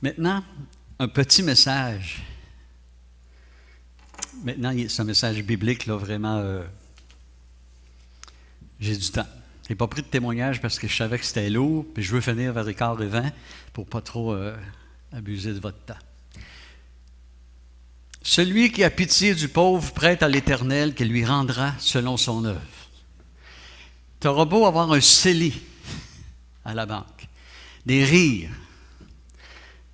Maintenant, un petit message. Maintenant, c'est un message biblique, là, vraiment. J'ai du temps. Je n'ai pas pris de témoignage parce que je savais que c'était lourd, puis je veux finir vers 15h20 pour ne pas trop abuser de votre temps. Celui qui a pitié du pauvre prête à l'Éternel, qui lui rendra selon son œuvre. Tu auras beau avoir un CELI à la banque, des rires.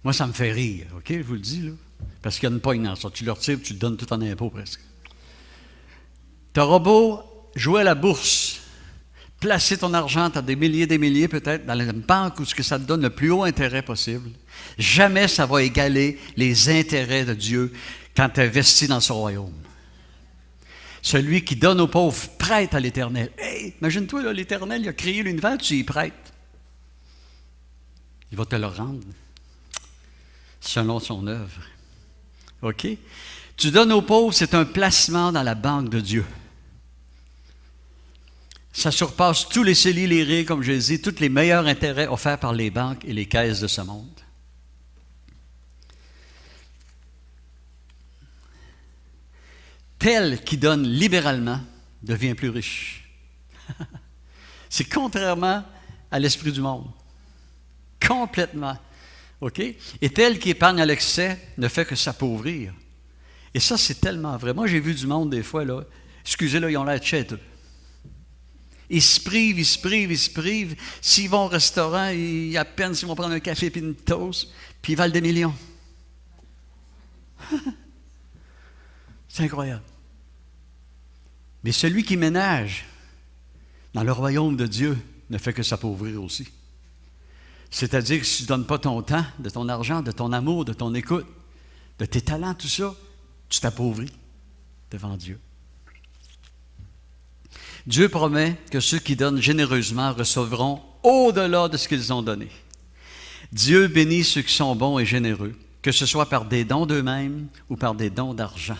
Moi, ça me fait rire, OK? Je vous le dis, là. Parce qu'il y a une poigne dans ça. Tu le retires, tu te donnes tout en impôt presque. Tu auras beau jouer à la bourse, placer ton argent, tu as des milliers peut-être, dans la banque où ce que ça te donne le plus haut intérêt possible. Jamais ça va égaler les intérêts de Dieu quand tu investis dans son royaume. Celui qui donne aux pauvres prête à l'Éternel. Hey, imagine-toi, là, l'Éternel, il a créé l'univers, tu y prêtes. Il va te le rendre selon son œuvre. OK? Tu donnes aux pauvres, c'est un placement dans la banque de Dieu. Ça surpasse tous les CELI, les RIR, comme je l'ai dit, tous les meilleurs intérêts offerts par les banques et les caisses de ce monde. Tel qui donne libéralement devient plus riche. C'est contrairement à l'esprit du monde. Complètement. OK? Et tel qui épargne à l'excès ne fait que s'appauvrir. Et ça, c'est tellement vrai. Moi, j'ai vu du monde des fois, là, excusez, là, ils ont l'air tchèteux. Ils se privent. S'ils vont au restaurant, à peine s'ils vont prendre un café et une toast, puis ils valent des millions. C'est incroyable. Mais celui qui ménage dans le royaume de Dieu ne fait que s'appauvrir aussi. C'est-à-dire que si tu ne donnes pas ton temps, de ton argent, de ton amour, de ton écoute, de tes talents, tout ça, tu t'appauvris devant Dieu. Dieu promet que ceux qui donnent généreusement recevront au-delà de ce qu'ils ont donné. Dieu bénit ceux qui sont bons et généreux, que ce soit par des dons d'eux-mêmes ou par des dons d'argent.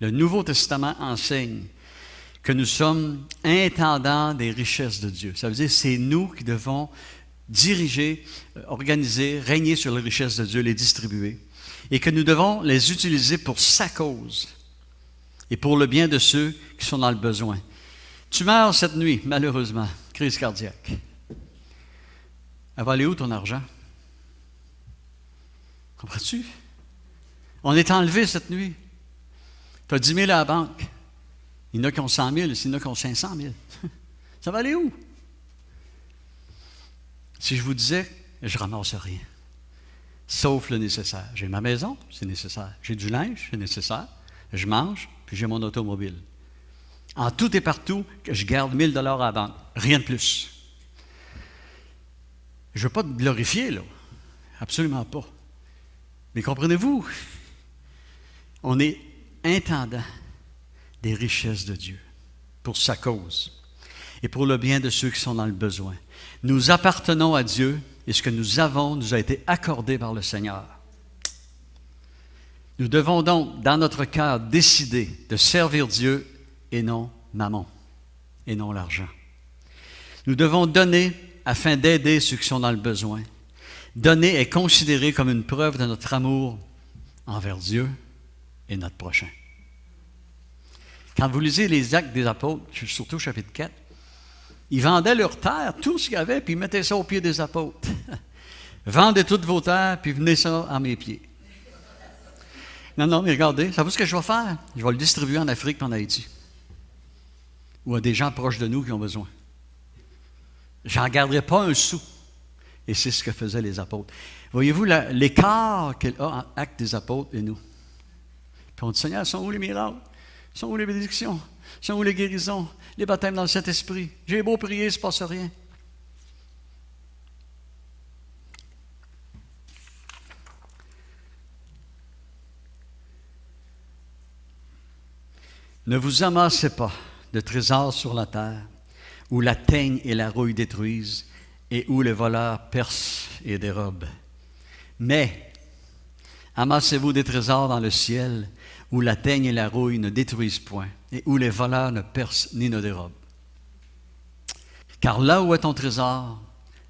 Le Nouveau Testament enseigne que nous sommes intendants des richesses de Dieu. Ça veut dire que c'est nous qui devons diriger, organiser, régner sur les richesses de Dieu, les distribuer, et que nous devons les utiliser pour sa cause et pour le bien de ceux qui sont dans le besoin. Tu meurs cette nuit, malheureusement, crise cardiaque. Elle va aller où ton argent? Comprends-tu? On est enlevé cette nuit. Tu as 10 000 à la banque. Il y en a qui ont 100 000, il y en a qui ont 500 000. Ça va aller où? Si je vous disais, je ramasse rien, sauf le nécessaire. J'ai ma maison, c'est nécessaire. J'ai du linge, c'est nécessaire. Je mange, puis j'ai mon automobile. En tout et partout, que je garde 1 000 $ à la banque. Rien de plus. Je ne veux pas te glorifier, là. Absolument pas. Mais comprenez-vous, on est intendant des richesses de Dieu pour sa cause et pour le bien de ceux qui sont dans le besoin. Nous appartenons à Dieu et ce que nous avons nous a été accordé par le Seigneur. Nous devons donc, dans notre cœur, décider de servir Dieu et non mammon, et non l'argent. Nous devons donner afin d'aider ceux qui sont dans le besoin. Donner est considéré comme une preuve de notre amour envers Dieu et notre prochain. Quand vous lisez les Actes des Apôtres, surtout au chapitre 4, ils vendaient leur terre, tout ce qu'il y avait, puis ils mettaient ça aux pieds des apôtres. Vendez toutes vos terres, puis venez ça à mes pieds. Non, mais regardez, savez-vous ce que je vais faire? Je vais le distribuer en Afrique et en Haïti. Ou à des gens proches de nous qui ont besoin. J'en garderai pas un sou. Et c'est ce que faisaient les apôtres. Voyez-vous l'écart qu'il y a en Actes des Apôtres et nous? Puis on dit, Seigneur, sont où les miracles? Sont où les bénédictions? Sont où les guérisons? Les baptêmes dans le Saint-Esprit? J'ai beau prier, il ne se passe rien. Ne vous amassez pas de trésors sur la terre, où la teigne et la rouille détruisent, et où les voleurs percent et dérobent. Mais amassez-vous des trésors dans le ciel, où la teigne et la rouille ne détruisent point, et où les voleurs ne percent ni ne dérobent. Car là où est ton trésor,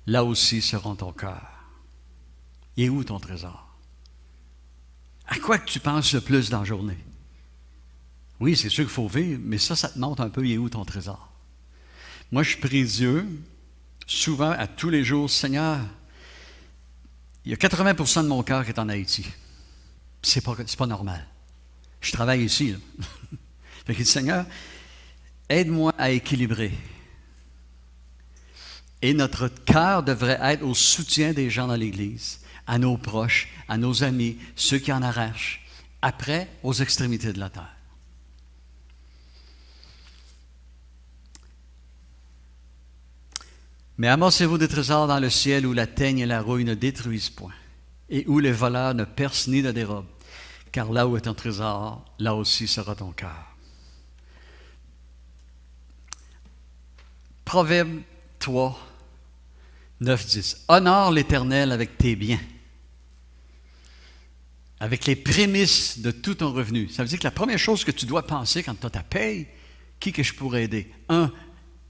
là aussi sera ton cœur. Il est où ton trésor? À quoi que tu penses le plus dans la journée? Oui, c'est sûr qu'il faut vivre, mais ça te montre un peu, il est où ton trésor? Moi, je prie Dieu, souvent, à tous les jours, Seigneur, il y a 80% de mon cœur qui est en Haïti. C'est pas normal. Je travaille ici, là. Fait qu'il dit, Seigneur, aide-moi à équilibrer. Et notre cœur devrait être au soutien des gens dans l'Église, à nos proches, à nos amis, ceux qui en arrachent, après, aux extrémités de la terre. Mais amassez-vous des trésors dans le ciel où la teigne et la rouille ne détruisent point, et où les voleurs ne percent ni ne dérobent, car là où est ton trésor, là aussi sera ton cœur. Proverbe 3, 9, 10. Honore l'Éternel avec tes biens, avec les prémices de tout ton revenu. Ça veut dire que la première chose que tu dois penser quand tu as ta paye, qui que je pourrais aider? 1,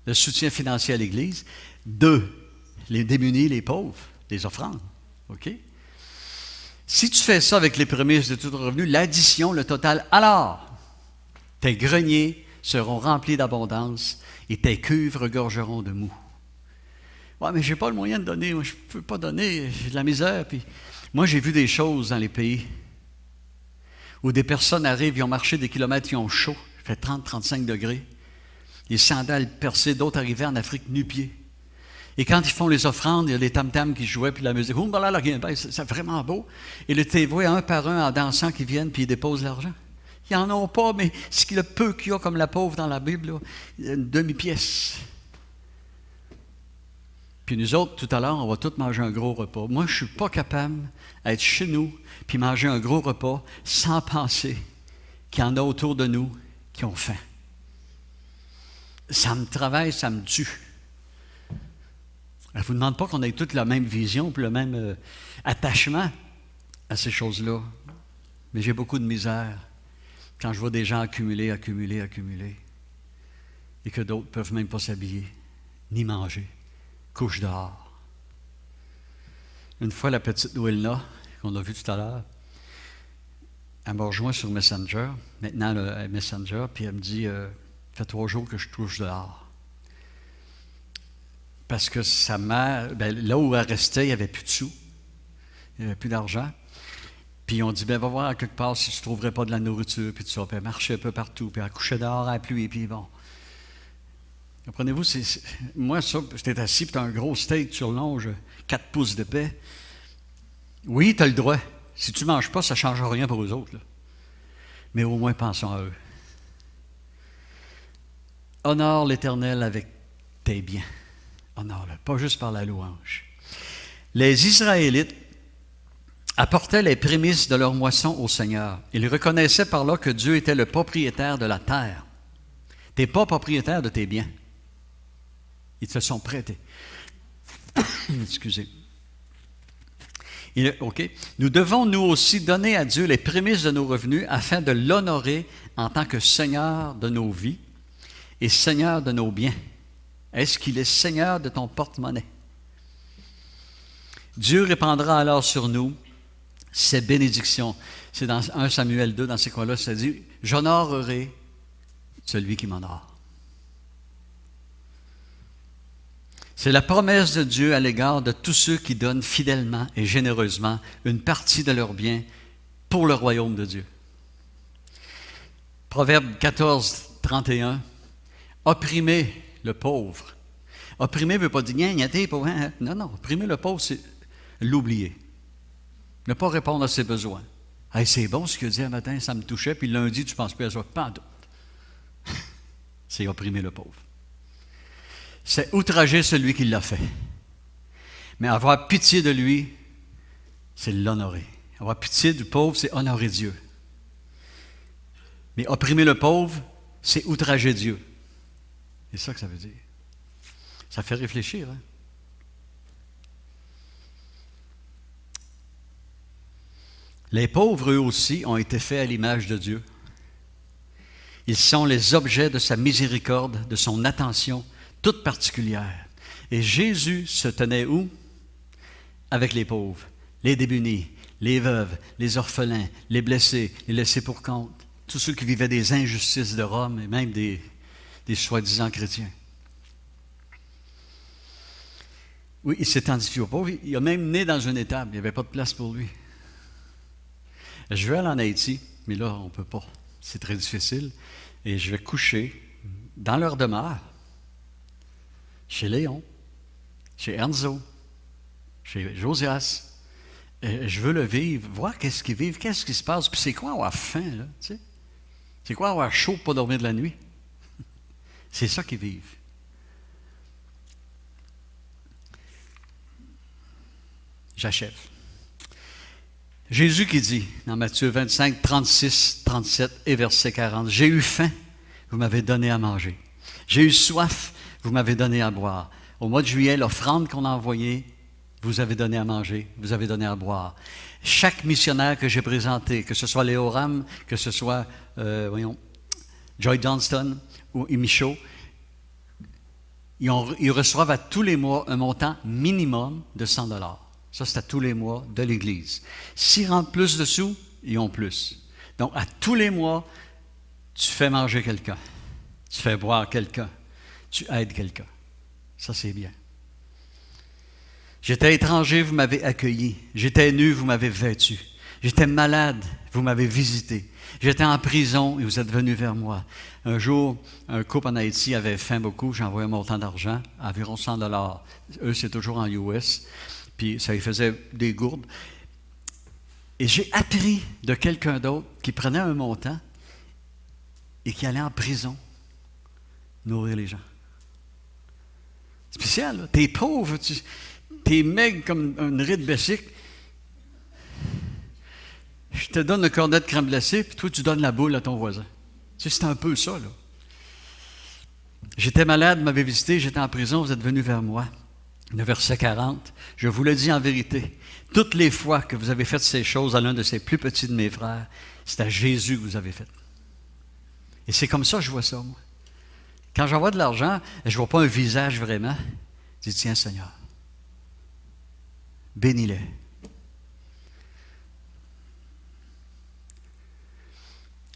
le soutien financier à l'Église. 2, les démunis, les pauvres, les offrandes. OK? Si tu fais ça avec les prémices de tout ton revenu, l'addition, le total, alors tes greniers seront remplis d'abondance et tes cuves regorgeront de mou. Ouais, mais je n'ai pas le moyen de donner, moi, je ne peux pas donner, j'ai de la misère. Puis, moi, j'ai vu des choses dans les pays où des personnes arrivent, ils ont marché des kilomètres, ils ont chaud, il fait 30-35 degrés, les sandales percées, d'autres arrivaient en Afrique nu-pieds. Et quand ils font les offrandes, il y a les tam-tams qui jouaient, puis la musique, c'est vraiment beau. Et le tévois, un par un, en dansant, qui viennent, puis ils déposent l'argent. Ils n'en ont pas, mais le peu qu'il y a, comme la pauvre dans la Bible, là, une demi-pièce. Puis nous autres, tout à l'heure, on va tous manger un gros repas. Moi, je ne suis pas capable d'être chez nous, puis manger un gros repas, sans penser qu'il y en a autour de nous qui ont faim. Ça me travaille, ça me tue. Je ne vous demande pas qu'on ait toute la même vision puis le même attachement à ces choses-là. Mais j'ai beaucoup de misère quand je vois des gens accumuler, et que d'autres ne peuvent même pas s'habiller, ni manger, couchent dehors. Une fois, la petite Noëlla, qu'on a vue tout à l'heure, elle m'a rejoint sur Messenger, maintenant le Messenger, puis elle me dit, ça fait 3 jours que je couche dehors. Parce que sa mère, là où elle restait, il n'y avait plus de sous. Il n'y avait plus d'argent. Puis on dit, va voir à quelque part si tu ne trouverais pas de la nourriture, puis tout ça. Puis elle marchait un peu partout, puis elle couchait dehors à la pluie, puis bon. Comprenez-vous, moi, ça, j'étais assis, puis tu as un gros steak, tu relonges 4 pouces d'épais. Oui, tu as le droit. Si tu ne manges pas, ça ne change rien pour eux autres, là. Mais au moins, pensons à eux. Honore l'Éternel avec tes biens. Honore-le, pas juste par la louange. Les Israélites apportaient les prémices de leur moisson au Seigneur. Ils reconnaissaient par là que Dieu était le propriétaire de la terre. Tu n'es pas propriétaire de tes biens. Ils te sont prêtés. Excusez. OK. Nous devons nous aussi donner à Dieu les prémices de nos revenus afin de l'honorer en tant que Seigneur de nos vies et Seigneur de nos biens. Est-ce qu'il est Seigneur de ton porte-monnaie? Dieu répandra alors sur nous ses bénédictions. C'est dans 1 Samuel 2, dans ces coins-là, ça dit « J'honorerai celui qui m'honore ». C'est la promesse de Dieu à l'égard de tous ceux qui donnent fidèlement et généreusement une partie de leurs biens pour le royaume de Dieu. Proverbe 14, 31. Opprimez le pauvre. Opprimer ne veut pas dire gagner, pauvre. Non, opprimer le pauvre, c'est l'oublier. Ne pas répondre à ses besoins. Hey, c'est bon ce qu'il a dit un matin, ça me touchait, puis lundi, tu ne penses plus à ça. Pas en doute. C'est opprimer le pauvre. C'est outrager celui qui l'a fait. Mais avoir pitié de lui, c'est l'honorer. Avoir pitié du pauvre, c'est honorer Dieu. Mais opprimer le pauvre, c'est outrager Dieu. C'est ça que ça veut dire. Ça fait réfléchir, hein? Les pauvres, eux aussi, ont été faits à l'image de Dieu. Ils sont les objets de sa miséricorde, de son attention toute particulière. Et Jésus se tenait où? Avec les pauvres. les démunis, les veuves, les orphelins, les blessés, les laissés pour compte, tous ceux qui vivaient des injustices de Rome et même des soi-disant chrétiens. Oui, il s'est identifié au pauvre. Il a même né dans une étable. Il n'y avait pas de place pour lui. Je vais aller en Haïti, mais là, on ne peut pas. C'est très difficile. Et je vais coucher dans leur demeure, chez Léon, chez Enzo, chez Josias. Et je veux le vivre, voir qu'est-ce qu'ils vivent, qu'est-ce qui se passe. Puis c'est quoi avoir faim, là, tu sais? C'est quoi avoir chaud pour pas dormir de la nuit? C'est ça qu'ils vivent. J'achève. Jésus qui dit, dans Matthieu 25, 36, 37 et verset 40, « J'ai eu faim, vous m'avez donné à manger. J'ai eu soif, vous m'avez donné à boire. Au mois de juillet, l'offrande qu'on a envoyée, vous avez donné à manger, vous avez donné à boire. Chaque missionnaire que j'ai présenté, que ce soit Léo Ram, que ce soit Joy Johnston ou Michaud, ils reçoivent à tous les mois un montant minimum de 100 $. Ça, c'est à tous les mois de l'Église. S'ils rentrent plus de sous, ils ont plus. Donc, à tous les mois, tu fais manger quelqu'un, tu fais boire quelqu'un, tu aides quelqu'un. Ça, c'est bien. J'étais étranger, vous m'avez accueilli. J'étais nu, vous m'avez vêtu. J'étais malade, vous m'avez visité. J'étais en prison et vous êtes venus vers moi. Un jour, un couple en Haïti avait faim beaucoup. J'ai envoyé un montant d'argent, environ 100 $. Eux, c'est toujours en US. Puis ça lui faisait des gourdes. Et j'ai appris de quelqu'un d'autre qui prenait un montant et qui allait en prison nourrir les gens. Spécial, là. T'es pauvre, t'es maigre comme une raie de Bessic. Je te donne le cornet de crème glacée, puis toi, tu donnes la boule à ton voisin. Tu sais, c'est un peu ça, là. J'étais malade, vous m'avez visité, j'étais en prison, vous êtes venus vers moi. Le verset 40, « Je vous le dis en vérité, toutes les fois que vous avez fait ces choses à l'un de ces plus petits de mes frères, c'est à Jésus que vous avez fait. » Et c'est comme ça que je vois ça, moi. Quand j'envoie de l'argent, je ne vois pas un visage vraiment. Je dis, tiens, Seigneur, bénis-les.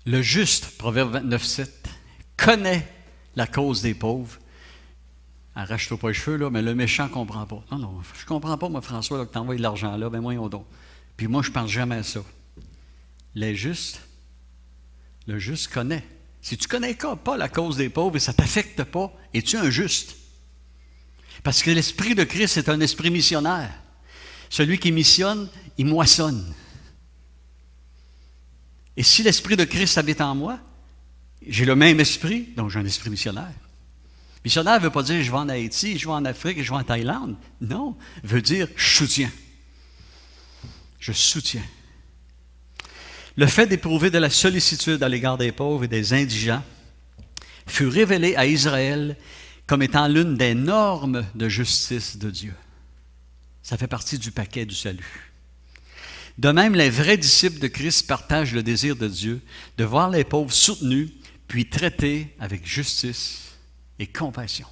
Le juste, Proverbe 29, 7, connaît la cause des pauvres. Arrache-toi pas les cheveux, là, mais le méchant ne comprend pas. Non, je ne comprends pas, moi, François, là, que tu envoies de l'argent là, ben moi, on donne. Puis moi, je ne pense jamais à ça. Le juste connaît. Si tu ne connais pas la cause des pauvres et ça ne t'affecte pas, es-tu un juste? Parce que l'esprit de Christ est un esprit missionnaire. Celui qui missionne, il moissonne. Et si l'esprit de Christ habite en moi, j'ai le même esprit, donc j'ai un esprit missionnaire. Missionnaire ne veut pas dire je vais en Haïti, je vais en Afrique, je vais en Thaïlande. Non, veut dire je soutiens. Je soutiens. Le fait d'éprouver de la sollicitude à l'égard des pauvres et des indigents fut révélé à Israël comme étant l'une des normes de justice de Dieu. Ça fait partie du paquet du salut. De même, les vrais disciples de Christ partagent le désir de Dieu de voir les pauvres soutenus puis traités avec justice et compassion.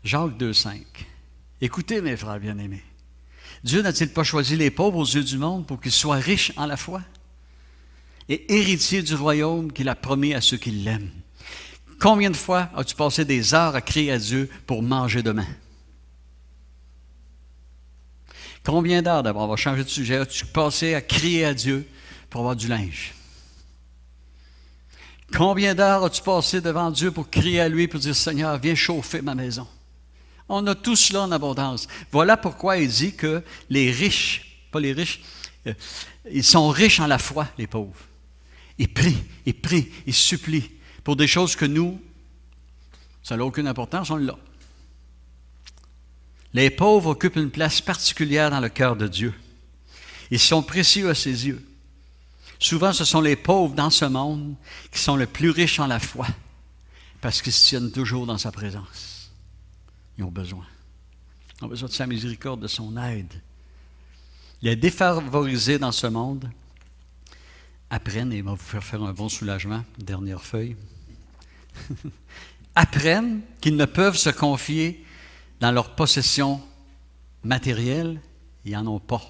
Jacques 2,5. Écoutez, mes frères bien-aimés, Dieu n'a-t-il pas choisi les pauvres aux yeux du monde pour qu'ils soient riches en la foi et héritiers du royaume qu'il a promis à ceux qui l'aiment? Combien de fois as-tu passé des heures à crier à Dieu pour manger demain? Combien d'heures, d'abord, on va changer de sujet, as-tu passé à crier à Dieu pour avoir du linge? Combien d'heures as-tu passé devant Dieu pour crier à lui, pour dire, Seigneur, viens chauffer ma maison? On a tout cela en abondance. Voilà pourquoi il dit que les riches, pas les riches, ils sont riches en la foi, les pauvres. Ils prient, ils supplient pour des choses que nous, ça n'a aucune importance, on l'a. Les pauvres occupent une place particulière dans le cœur de Dieu. Ils sont précieux à ses yeux. Souvent, ce sont les pauvres dans ce monde qui sont les plus riches en la foi parce qu'ils se tiennent toujours dans sa présence. Ils ont besoin. Ils ont besoin de sa miséricorde, de son aide. Les défavorisés dans ce monde apprennent, et il va vous faire un bon soulagement, dernière feuille, apprennent qu'ils ne peuvent se confier dans leur possession matériel, ils n'en ont pas.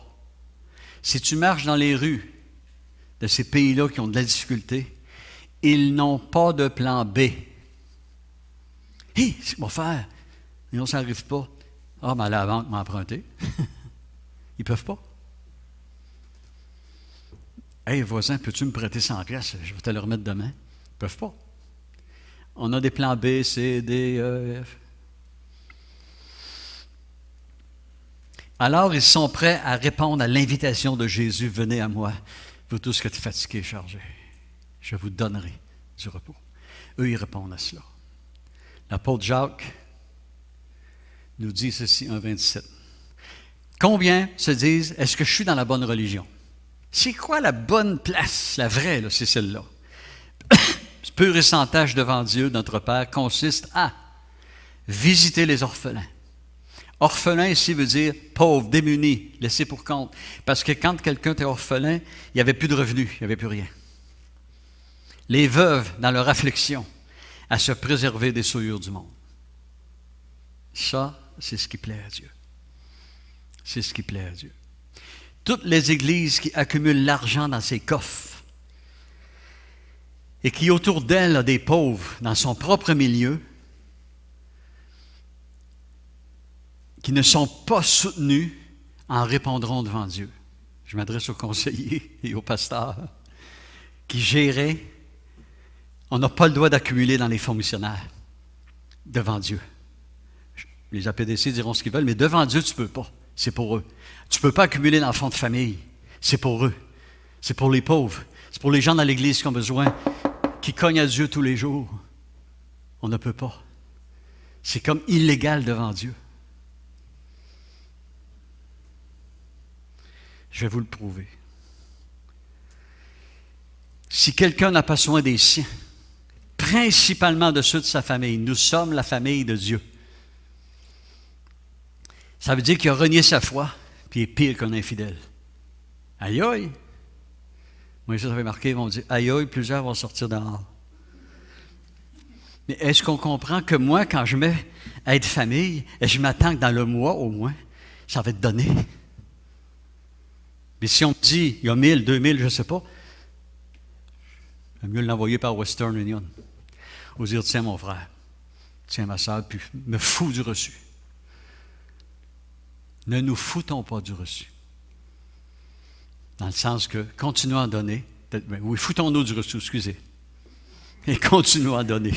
Si tu marches dans les rues de ces pays-là qui ont de la difficulté, ils n'ont pas de plan B. Hé, c'est qu'on va faire. Et on ça n'arrive pas. Ah, mais la banque m'a emprunté. Ils ne peuvent pas. Hey, voisin, peux-tu me prêter 100 pièces? Je vais te le remettre demain. Ils ne peuvent pas. On a des plans B, C, D, E, F. Alors, ils sont prêts à répondre à l'invitation de Jésus. Venez à moi, vous tous qui êtes fatigués et chargés. Je vous donnerai du repos. Eux, ils répondent à cela. L'apôtre Jacques nous dit ceci, 1,27. Combien se disent, est-ce que je suis dans la bonne religion? C'est quoi la bonne place? La vraie, là, c'est celle-là. Pur et sans tache devant Dieu, notre Père, consiste à visiter les orphelins. Orphelin ici veut dire pauvre, démuni, laissé pour compte. Parce que quand quelqu'un était orphelin, il n'y avait plus de revenus, il n'y avait plus rien. Les veuves, dans leur affliction, à se préserver des souillures du monde. Ça, c'est ce qui plaît à Dieu. C'est ce qui plaît à Dieu. Toutes les églises qui accumulent l'argent dans ses coffres et qui autour d'elles a des pauvres dans son propre milieu, qui ne sont pas soutenus, en répondront devant Dieu. Je m'adresse aux conseillers et aux pasteurs qui géraient. On n'a pas le droit d'accumuler dans les fonds missionnaires devant Dieu. Les APDC diront ce qu'ils veulent, mais devant Dieu, tu ne peux pas. C'est pour eux. Tu ne peux pas accumuler dans le fonds de famille. C'est pour eux. C'est pour les pauvres. C'est pour les gens dans l'Église qui ont besoin, qui cognent à Dieu tous les jours. On ne peut pas. C'est comme illégal devant Dieu. Je vais vous le prouver. Si quelqu'un n'a pas soin des siens, principalement de ceux de sa famille, nous sommes la famille de Dieu. Ça veut dire qu'il a renié sa foi, puis il est pire qu'un infidèle. Aïe aïe! Moi, ça avait marqué, ils vont dire, aïe aïe, plusieurs vont sortir dehors. Mais est-ce qu'on comprend que moi, quand je mets à être famille, je m'attends que dans le mois, au moins, ça va être donné? Mais si on me dit, il y a 1000, 2000, je ne sais pas, il vaut mieux l'envoyer par Western Union. Ou dire, tiens mon frère, tiens ma soeur, puis me fous du reçu. Ne nous foutons pas du reçu. Dans le sens que, continuons à donner. Oui, foutons-nous du reçu, excusez. Et continuons à donner.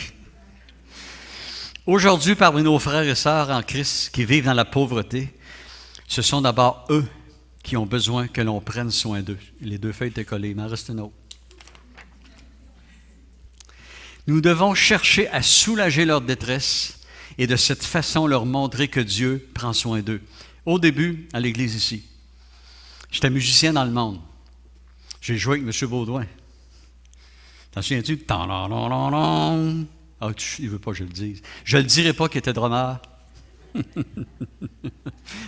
Aujourd'hui, parmi nos frères et sœurs en Christ qui vivent dans la pauvreté, ce sont d'abord eux qui ont besoin que l'on prenne soin d'eux. Les 2 feuilles étaient collées, il m'en reste une autre. Nous devons chercher à soulager leur détresse et de cette façon leur montrer que Dieu prend soin d'eux. Au début, à l'église ici, j'étais musicien dans le monde. J'ai joué avec M. Baudouin. T'en souviens-tu? Ah, il ne veut pas que je le dise. Je ne le dirai pas qu'il était drummer.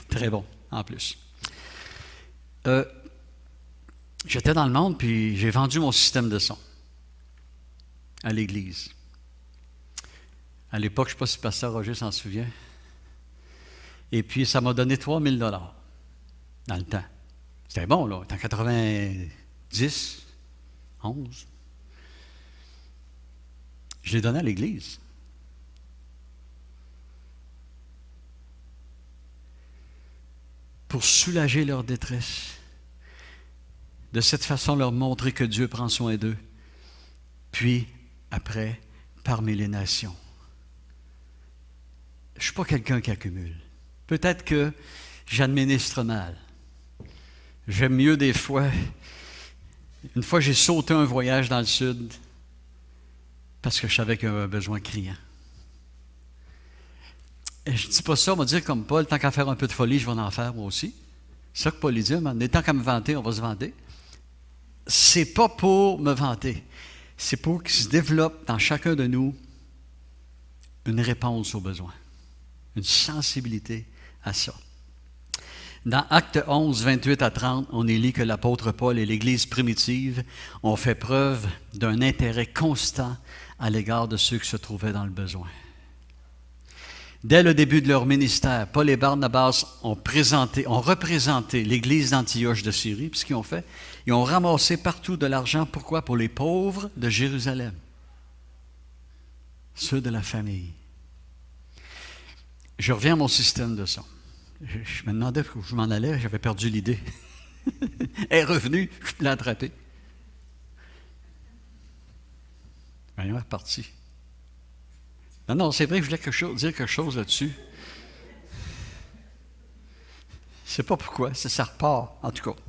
Très bon, en plus. J'étais dans le monde, puis j'ai vendu mon système de son à l'église. À l'époque, je ne sais pas si le pasteur Roger s'en souvient. Et puis, ça m'a donné 3 000 $ dans le temps. C'était bon, là. C'était en 90, 11. Je l'ai donné à l'église. Pour soulager leur détresse. De cette façon, leur montrer que Dieu prend soin d'eux. Puis, après, parmi les nations. Je ne suis pas quelqu'un qui accumule. Peut-être que j'administre mal. J'aime mieux des fois. Une fois, j'ai sauté un voyage dans le sud parce que je savais qu'il y avait un besoin criant. Et je ne dis pas ça, on va dire comme Paul, tant qu'à faire un peu de folie, je vais en faire moi aussi. C'est ça que Paul dit, mais tant qu'à me vanter, on va se vanter. C'est pas pour me vanter. C'est pour qu'il se développe dans chacun de nous une réponse aux besoins, une sensibilité à ça. Dans Actes 11, 28 à 30, on y lit que l'apôtre Paul et l'Église primitive ont fait preuve d'un intérêt constant à l'égard de ceux qui se trouvaient dans le besoin. Dès le début de leur ministère, Paul et Barnabas ont représenté l'Église d'Antioche de Syrie. Puis ce qu'ils ont fait, ils ont ramassé partout de l'argent. Pourquoi? Pour les pauvres de Jérusalem. Ceux de la famille. Je reviens à mon système de son. Je me demandais où je m'en allais, j'avais perdu l'idée. Elle est revenue, je l'ai attrapée. Elle est repartie. Non, c'est vrai que je voulais dire quelque chose là-dessus. Je ne sais pas pourquoi, ça repart, en tout cas.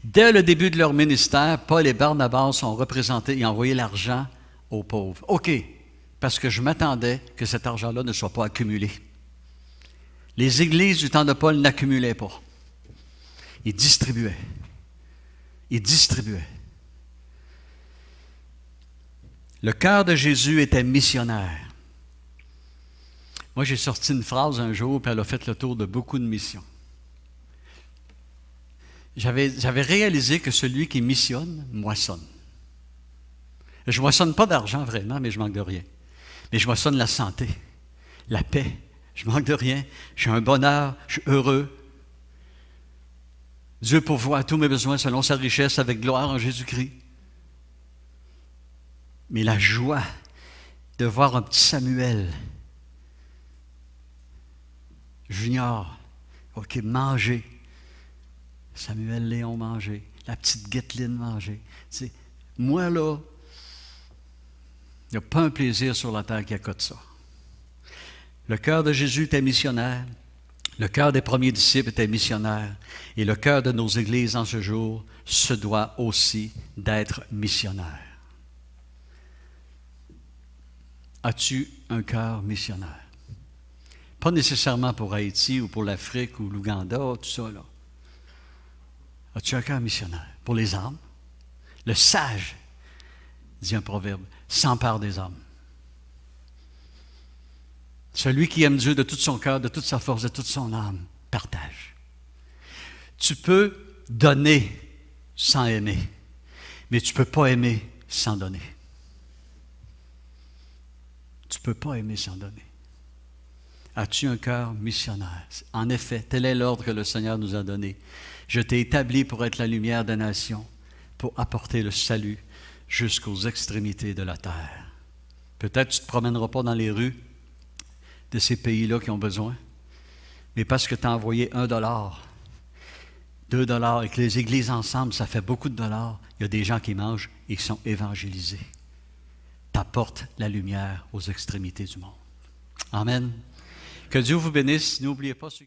Dès le début de leur ministère, Paul et Barnabas ont représenté et envoyé l'argent aux pauvres. OK, parce que je m'attendais que cet argent-là ne soit pas accumulé. Les églises du temps de Paul n'accumulaient pas. Ils distribuaient. Ils distribuaient. Le cœur de Jésus était missionnaire. Moi, j'ai sorti une phrase un jour, puis elle a fait le tour de beaucoup de missions. J'avais réalisé que celui qui missionne, moissonne. Je ne moissonne pas d'argent vraiment, mais je manque de rien. Mais je moissonne la santé, la paix. Je manque de rien. J'ai un bonheur, je suis heureux. Dieu pourvoit tous mes besoins selon sa richesse avec gloire en Jésus-Christ. Mais la joie de voir un petit Samuel Junior, OK, manger. Samuel Léon manger. La petite Guetteline manger. T'sais, moi, là, il n'y a pas un plaisir sur la terre qui accote ça. Le cœur de Jésus était missionnaire. Le cœur des premiers disciples était missionnaire. Et le cœur de nos églises en ce jour se doit aussi d'être missionnaire. As-tu un cœur missionnaire? Pas nécessairement pour Haïti ou pour l'Afrique ou l'Ouganda, tout ça, là. As-tu un cœur missionnaire? Pour les âmes? Le sage, dit un proverbe, s'empare des âmes. Celui qui aime Dieu de tout son cœur, de toute sa force, de toute son âme, partage. Tu peux donner sans aimer, mais tu ne peux pas aimer sans donner. Tu ne peux pas aimer sans donner. As-tu un cœur missionnaire? En effet, tel est l'ordre que le Seigneur nous a donné. Je t'ai établi pour être la lumière des nations, pour apporter le salut jusqu'aux extrémités de la terre. Peut-être que tu ne te promèneras pas dans les rues de ces pays-là qui ont besoin, mais parce que tu as envoyé $1, $2, et que les églises ensemble, ça fait beaucoup de dollars, il y a des gens qui mangent et qui sont évangélisés. T'apportes la lumière aux extrémités du monde. Amen. Que Dieu vous bénisse. N'oubliez pas ceux